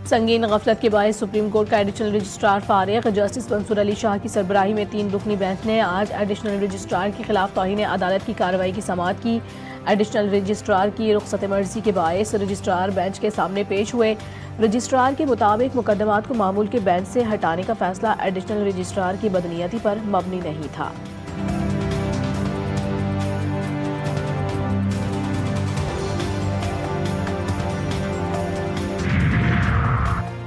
संगीन गफलत के बायस सुप्रीम कोर्ट का एडिशनल रजिस्ट्रार फारिग। जस्टिस मंसूर अली शाह की सरबराही में 3 रुकनी बेंच ने आज एडिशनल रजिस्ट्रार के खिलाफ तौहीन अदालत की कार्रवाई की समाअत की। एडिशनल रजिस्ट्रार की रुखसत मर्जी के बायस रजिस्ट्रार बेंच के सामने पेश हुए। रजिस्ट्रार के मुताबिक मुकदमात को मामूल के बेंच से हटाने का फैसला एडिशनल रजिस्ट्रार की बदनीयती पर मबनी नहीं था।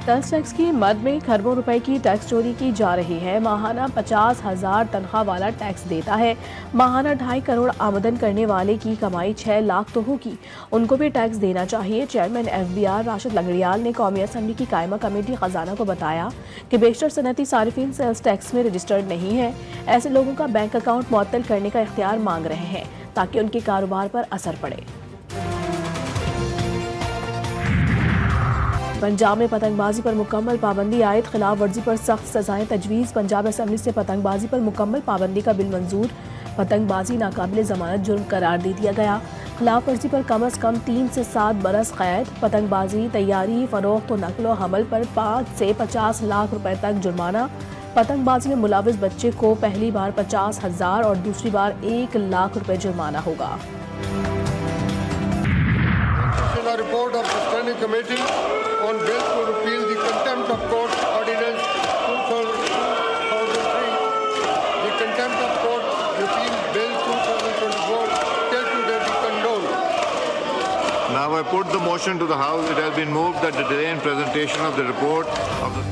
सेल्स टैक्स की मद में खरबों रुपए की टैक्स चोरी की जा रही है। माहाना 50,000 तनख्वाह वाला टैक्स देता है। माहाना 2.5 करोड़ आमदन करने वाले की कमाई 6 लाख तो होगी, उनको भी टैक्स देना चाहिए। चेयरमैन FBR राशिद लंगड़ियाल ने कौमी असम्बली की कायमा कमेटी खजाना को बताया कि बेशतर सनती सारिफीन सेल्स टैक्स में रजिस्टर्ड नहीं है। ऐसे लोगों का बैंक अकाउंट मुअत्तल करने का इख्तियार मांग रहे हैं ताकि उनके कारोबार पर असर पड़े। पंजाब में पतंगबाजी पर मुकम्मल पाबंदी आयद, खिलाफ वर्जी पर सख्त सजाएं तजवीज़। पंजाब असम्बली से पतंगबाजी पर मुकम्मल पाबंदी का बिल मंजूर। पतंगबाजी नाकाबिल जमानत जुर्म करार दे दिया गया। खिलाफ वर्जी पर कम अज़ कम 3 से 7 बरस कैद। पतंगबाजी, तैयारी, फरोख्त और नकलो हमल पर 5 से 50 लाख रुपए तक जुर्माना। पतंगबाजी में मुलविस बच्चे को पहली बार 50,000 और दूसरी बार 1 लाख रुपए जुर्माना होगा। Report of the Standing Committee on Bill to repeal the Contempt of Court Ordinance 2003. The Contempt of Court repeal Bill 2024 till today be condoned. Now I put the motion to the House. It has been moved that the delay in presentation of the report of the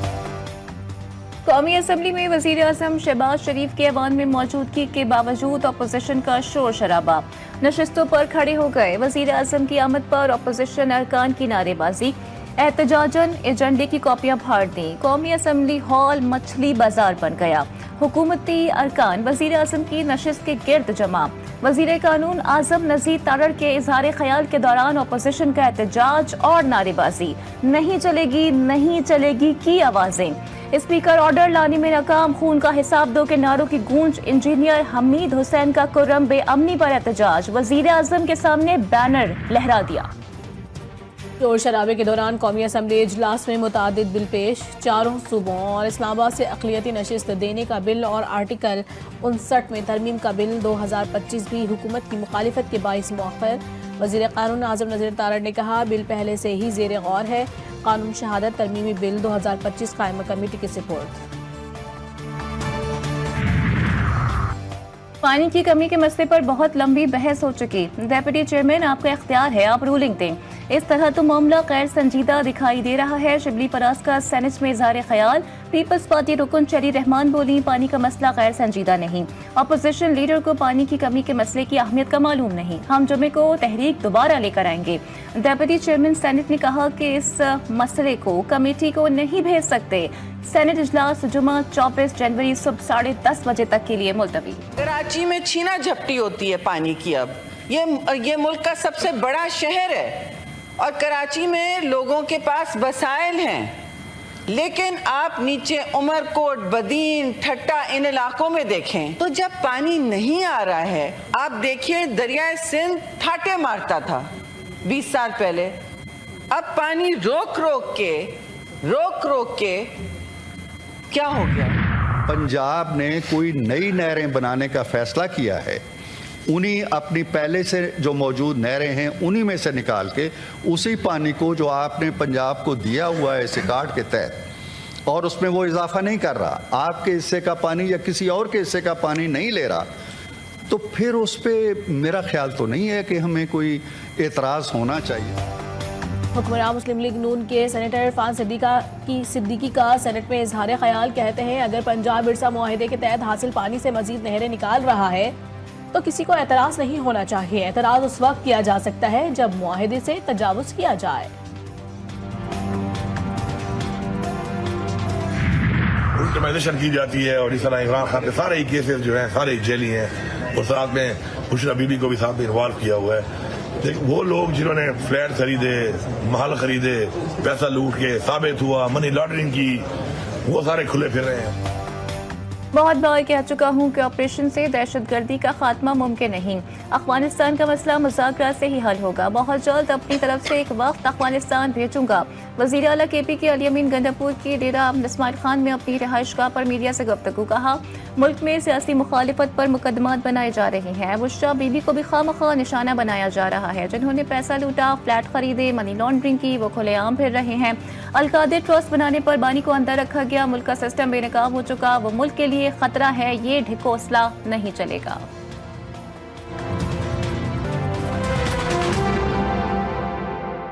कौमी assembly में वज़ीर आज़म शहबाज शरीफ के ऐवान में मौजूदगी के बावजूद opposition का शोर शराबा। नशिस्तों पर खड़े हो गए। वज़ीर आज़म की आमद पर अपोजिशन अरकान की नारेबाजी, एहतजाजन एजेंडे की कॉपियां फाड़ दी। कौमी असम्बली हॉल मछली बाजार बन गया। हुकूमती अरकान वज़ीर आज़म की नशिस्त के गिर्द जमा। वज़ीर कानून आज़म नज़ीर तारड़ के इज़हार ख्याल के दौरान अपोजिशन का एहतजाज और नारेबाजी। नहीं चलेगी नहीं चलेगी की आवाज़ें। स्पीकर ऑर्डर लाने में नाकाम। खून का हिसाब दो के नारों की गूंज। इंजीनियर हमीद हुसैन का कुर्रम बेअमनी पर एहतजाज। वज़ीर आज़म के सामने बैनर लहरा दिया। शोर शराबे के दौरान कौमी असम्बली इजलास में मुतादिद बिल पेश। 4 सूबों और इस्लामाबाद से अक़लियती नशिस्त देने का बिल और आर्टिकल 59 में तरमीम का बिल 2025 भी हुकूमत की मुखालिफत के बाइस मौखर। वज़ीर कानून आज़म नज़ीर तारड़ ने कहा बिल पहले से ही ज़ेर गौर है। कानून शहादत तरमीमी बिल 2025 कायमा कमेटी की सपोर्ट। पानी की कमी के मसले पर बहुत लंबी बहस हो चुकी। डेप्यूटी चेयरमैन, आपका इख्तियार है, आप रूलिंग दें। इस तरह तो मामला गैर संजीदा दिखाई दे रहा है। शिबली परास का सेनेट में इज़हार ख्याल। पीपल्स पार्टी रुकन चेरी रहमान बोली पानी का मसला गैर संजीदा नहीं। अपोजिशन लीडर को पानी की कमी के मसले की अहमियत का मालूम नहीं। हम जुमे को तहरीक दोबारा लेकर आएंगे। डेप्यूटी चेयरमैन सेनेट ने कहा कि इस मसले को कमेटी को नहीं भेज सकते। सेनेट इजलास जुमा 24 जनवरी सुबह 10:30 बजे तक के लिए मुलतवी। कराची में छीना झपटी होती है पानी की। अब ये मुल्क का सबसे बड़ा शहर है और कराची में लोगों के पास वसाइल हैं, लेकिन आप नीचे उमरकोट, बदीन, ठट्टा इन इलाकों में देखें तो जब पानी नहीं आ रहा है, आप देखिए दरियाए सिंध ठाटे मारता था 20 साल पहले। अब पानी रोक रोक के क्या हो गया? पंजाब ने कोई नई नहरें बनाने का फैसला किया है। उन्हीं अपनी पहले से जो मौजूद नहरें हैं उन्हीं में से निकाल के उसी पानी को जो आपने पंजाब को दिया हुआ है सिकाट के तहत, और उसमें वो इजाफा नहीं कर रहा, आपके हिस्से का पानी या किसी और के हिस्से का पानी नहीं ले रहा, तो फिर उस पर मेरा ख्याल तो नहीं है कि हमें कोई एतराज़ होना चाहिए। हुक्मरान मुस्लिम लीग नून के सेनेटर इरफान सिद्दीकी का सेनेट में इजहार ख्याल। कहते हैं अगर पंजाब बिरसा मुआहिदे के तहत हासिल पानी से मजीद नहरें निकाल रहा है तो किसी को एतराज़ नहीं होना चाहिए। एतराज़ उस वक्त किया जा सकता है जब मुआहिदे से तजावुज़ किया जाए। विक्टिमाइजेशन की जाती है और इस तरह इमरान खान के सारे केसेस जो हैं सारे जेली हैं और साथ में खुशरा बीबी को भी साथ में इन्वॉल्व किया हुआ है। लेकिन वो लोग जिन्होंने फ्लैट खरीदे, महल खरीदे, पैसा लूट के साबित हुआ, मनी लॉन्ड्रिंग की, वो सारे खुले फिर रहे हैं। बहुत बार कह चुका हूं कि ऑपरेशन से दहशतगर्दी का खात्मा मुमकिन नहीं। अफगानिस्तान का मसला मुज़ाकरात से ही हल होगा। बहुत जल्द अपनी तरफ से एक वक्त अफगानिस्तान भेजूंगा। वज़ीर आला KP के अली अमीन गंडापुर की डेरा इस्माइल खान में अपनी रिहाइशगाह पर मीडिया से गुफ्तगू कहा। मुल्क में सियासी मुखालिफत पर मुकदमात बनाए जा रहे हैं। बुशरा बीबी को भी खामखा निशाना बनाया जा रहा है। जिन्होंने पैसा लूटा, फ्लैट खरीदे, मनी लॉन्ड्रिंग की, वो खुलेआम फिर रहे हैं। अलकादर ट्रस्ट बनाने पर बानी को अंदर रखा गया। मुल्क का सिस्टम बेनकाब हो चुका। वो मुल्क के लिए खतरा है। ये ढिकोसला नहीं चलेगा।